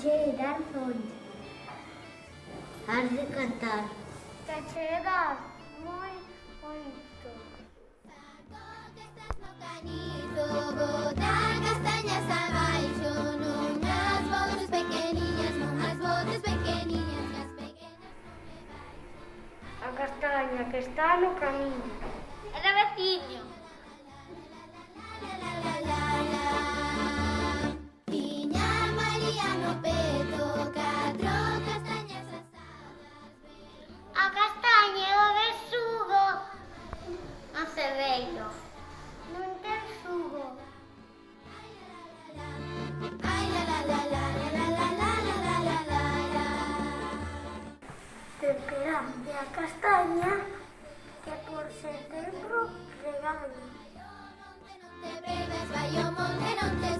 cheirar moito. Has de cantar. Que cheirar moito. Botar castañas abaixo nunhas botes pequeniñas, nunhas botes pequeniñas, que as pequenas A castaña que está no camiño. Era veciño. Tiña María no peto catro castañas asadas. A castaña é o besugo. Un cebeiro. Non ten sugo. Ai la la la la la la la la la la la la. Temperante a castaña que por setembro regaña. Non te bebes, vai ao monte, non te